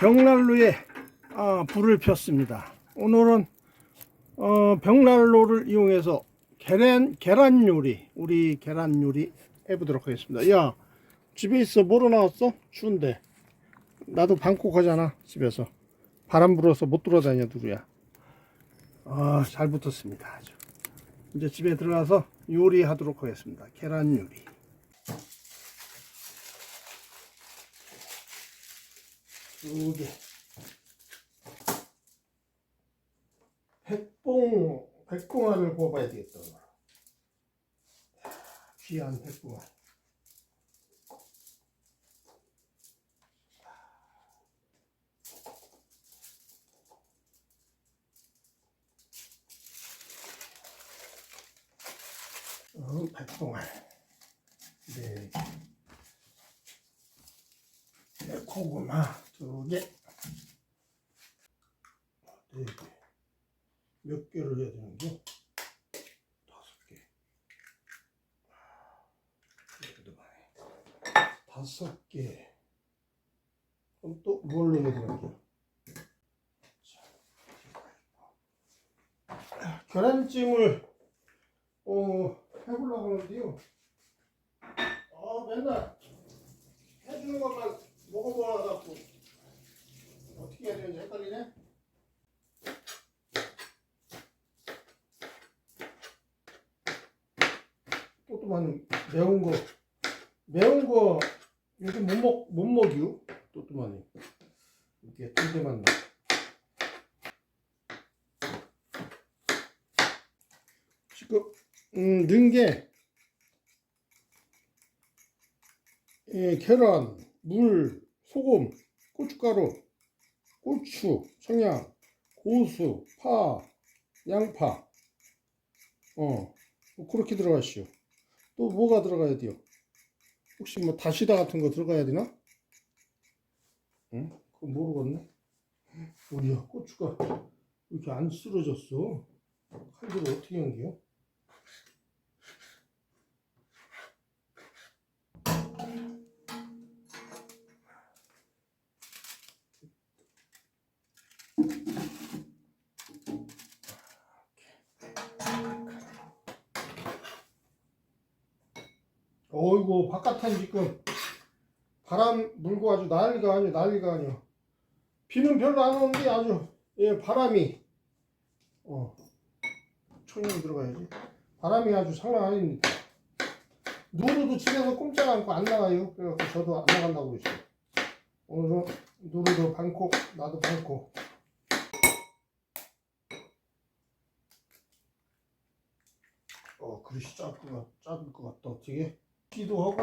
벽난로에 불을 폈습니다. 오늘은 벽난로를 이용해서 계란 요리, 우리 계란 요리 해보도록 하겠습니다. 야, 집에 있어? 뭐로 나왔어? 추운데. 나도 방콕 하잖아, 집에서. 바람 불어서 못 돌아다녀, 누구야. 잘 붙었습니다. 아주. 이제 집에 들어가서 요리하도록 하겠습니다. 계란 요리. 두 개. 백봉알을 구워봐야 되겠다. 귀한 백봉알. 백봉알. 네. 고구마 두 개. 네 개. 몇 개를 해야 되는 게? 5개. 다섯 개. 그럼 또 뭘 넣어야 되는 게? 계란찜을 해보려고 하는데요. 맨날 해주는 것만 먹어봐갖고 어떻게 해야 되는지 헷갈리네. 또또만 매운 거 요즘 못 먹이요. 또또만이 이렇게 두 개만 넣어. 지금 넣은 게 계란, 물, 소금, 고춧가루, 고추, 청양, 고수, 파, 양파. 뭐 그렇게 들어가시오. 또 뭐가 들어가야 돼요? 혹시 뭐 다시다 같은 거 들어가야 되나? 그건 모르겠네. 우리야, 고추가 이렇게 안 쓰러졌어. 칼질을 어떻게 연기요? 어이구, 바깥은 지금 바람 불고 아주 난리가 아니야. 비는 별로 안 오는데 아주 바람이 청량 들어가야지. 바람이 아주 장난 아닙니다. 누르도 집에서 꼼짝 않고 안 나가요. 그래서 저도 안 나간다고 그랬어요. 오늘은 누르도 방콕, 나도 방콕. 그릇이 작을 것 같다. 어떻게? 기도 하고,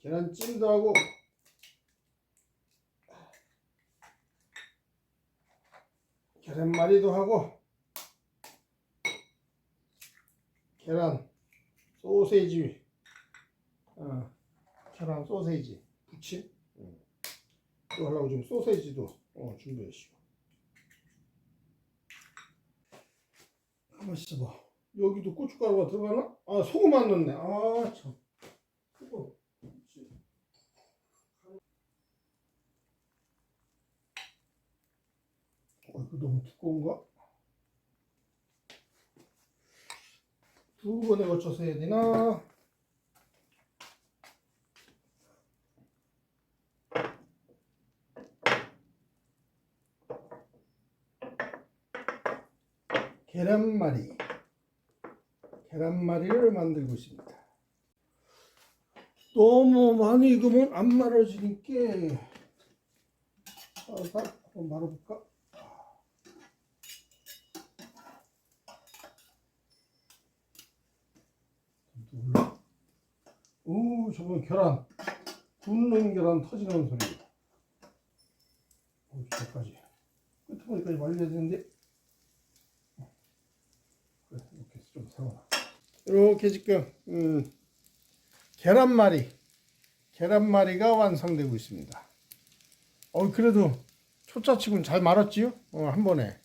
계란찜도 하고, 계란말이도 하고, 계란 소세지, 계란 소세지 부침, 또 하려고 지금 소세지도 준비했어. 한번 씹어. 여기도 고춧가루가 들어가나? 소금 안 넣네. 참. 소금. 이거 너무 두꺼운가? 두 번에 걸쳐서 해야 되나? 계란말이를 만들고 있습니다. 너무 많이 익으면 안 말아지니까 살살 한번 말아볼까? 저건 계란 굽는 계란 터지는 소리. 저까지 끝머리까지 말려야 되는데. 그래, 이렇게 좀 세워놔. 이렇게 지금 계란말이가 완성되고 있습니다. 그래도 초짜치고는 잘 말았지요? 한 번에.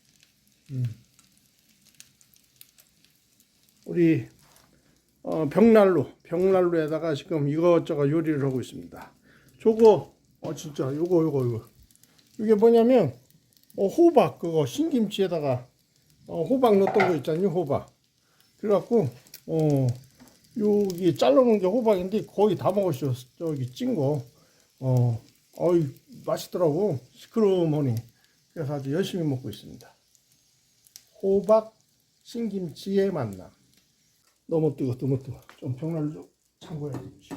우리 벽난로에다가 지금 이것저것 요리를 하고 있습니다. 저거 진짜 요거 이게 뭐냐면 호박 그거 신김치에다가 호박 넣었던 거 있잖아요. 호박. 그래갖고 여기 잘라놓은 게 호박인데 거의 다 먹었어요. 저기 찐 거. 어이 맛있더라고. 시크로머니. 그래서 아주 열심히 먹고 있습니다. 호박 신김치의 만남. 너무 뜨거. 좀 병날 좀 잠궈야지.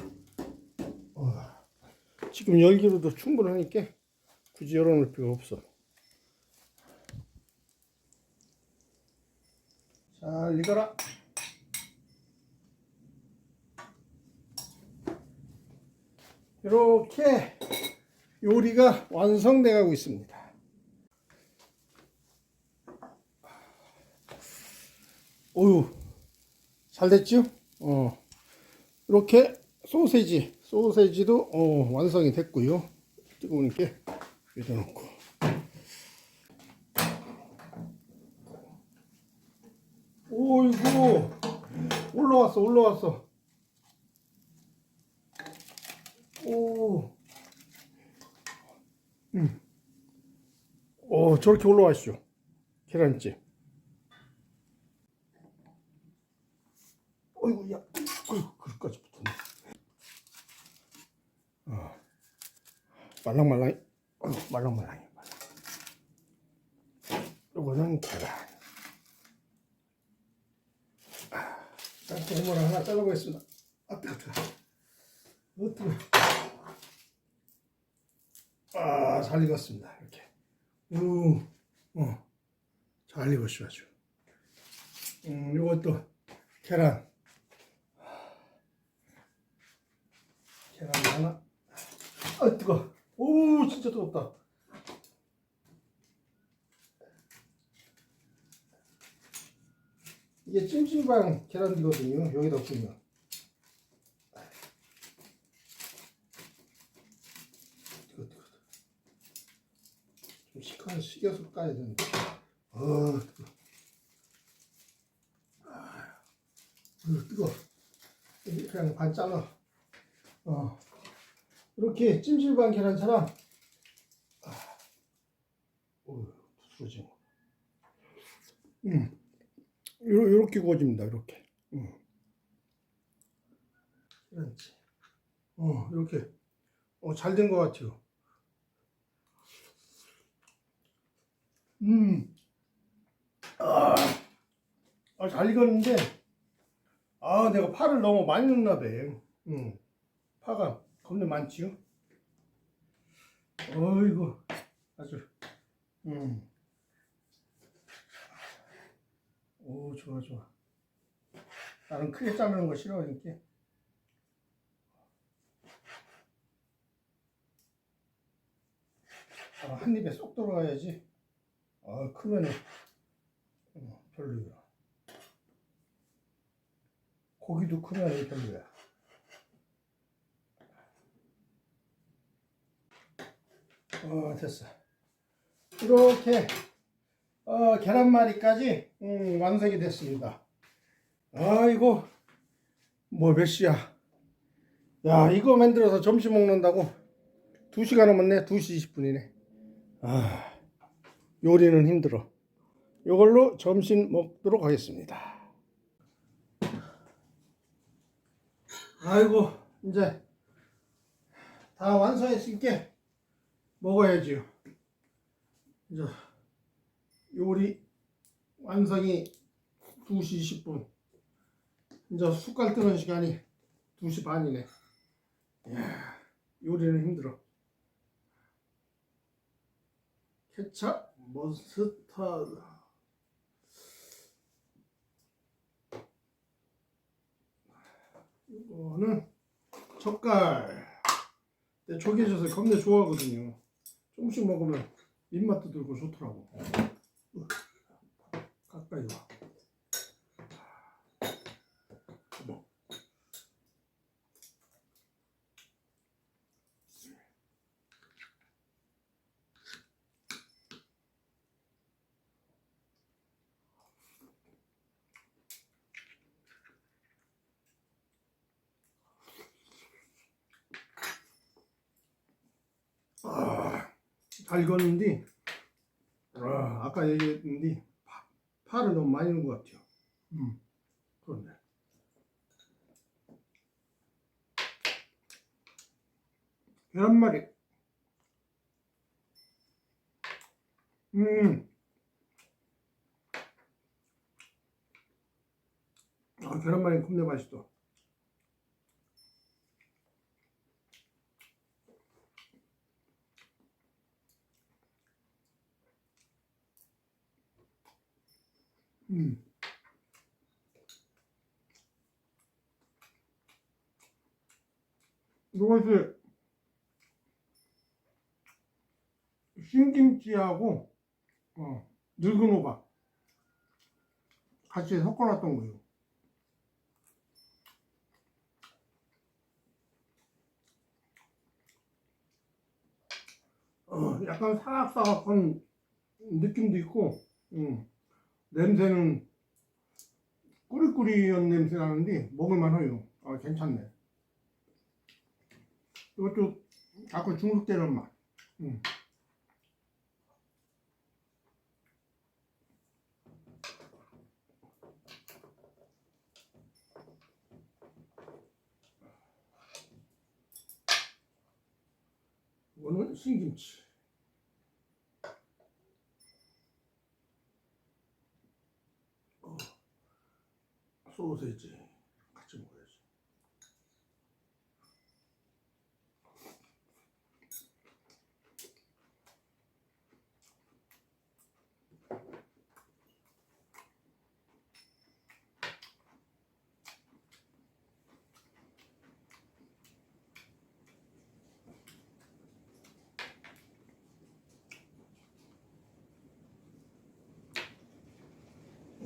지금 열기로도 충분하니까 굳이 열어놓을 필요가 없어. 잘 익어라. 이렇게 요리가 완성돼 가고 있습니다. 어유 잘 됐죠? 이렇게 소세지도 완성이 됐고요. 뜨거우니까 여기다 놓고. 오이고 올라왔어. 저렇게 올라왔죠. 계란찜. 어이구, 야, 그릇까지 붙었네. 말랑말랑해. 요거는 계란. 고구마를 하나 잘라보겠습니다. 뜨거. 잘 익었습니다. 이렇게. 잘 익었죠, 아주. 요것도 계란 하나. 뜨거. 진짜 뜨겁다. 이게 찜질방 계란이거든요. 여기다 보면. 뜨거. 좀 식혀서 까야 되는데. 뜨거. 그냥 반 잘라. 이렇게 찜질방 계란처럼 부스러진 거. 요렇게 구워집니다. 이렇게. 계란찜. 이렇게 잘 된 것 같아요. 잘 익었는데 내가 파를 너무 많이 넣나 봐. 파가 겁나 많지요. 어이구 아주 좋아. 나는 크게 자르는 거 싫어하니까. 한 입에 쏙 들어가야지. 크면은 별로야. 고기도 크면 별로야. 됐어. 이렇게 계란말이까지 완성이 됐습니다. 이거 뭐 몇 시야? 야, 이거 만들어서 점심 먹는다고 2시간 넘었네. 2시 20분이네. 요리는 힘들어. 이걸로 점심 먹도록 하겠습니다. 아이고 이제 다 완성했으니까 먹어야지요. 이제 요리 완성이 2시 20분. 이제 숟갈 뜨는 시간이 2시 반이네. 이야, 요리는 힘들어. 케찹, 머스타드. 이거는 젓갈. 내 조개젓을 겁나 좋아하거든요. 조금씩 먹으면 입맛도 들고 좋더라고. 가까이 와. 잘 익었는데 아까 얘기했는데 파를 너무 많이 넣은 것 같아요. 그런데 계란말이 계란말이 겁내 맛있어. 이것이 신김치하고 늙은 호박 같이 섞어놨던 거예요. 약간 사각사각한 느낌도 있고, 냄새는 꾸리꾸리한 냄새 나는데 먹을만해요. 괜찮네. 이것도 자꾸 중국되는 맛. 이거는 신김치. 소세지 같이 먹어야지.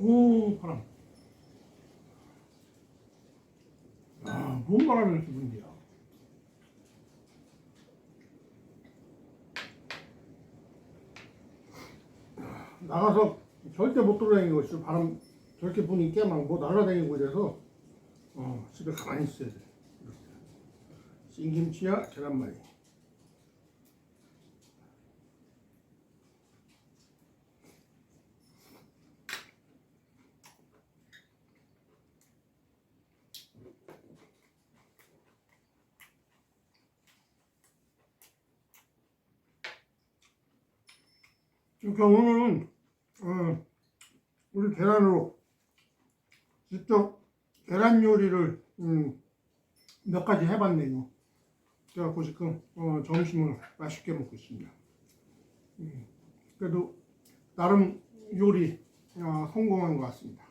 오, 바람. 뭔 바람이 이렇게 분디야. 나가서 절대 못 돌아다니고 있어. 바람 저렇게 부니까 막 뭐 날아다니고 이래서 집에 가만히 있어야 돼. 이렇게. 신김치야 계란말이. 그러니까 오늘은 우리 계란으로 직접 계란 요리를 몇 가지 해봤네요. 그래갖고 지금 점심을 맛있게 먹고 있습니다. 그래도 나름 요리 성공한 것 같습니다.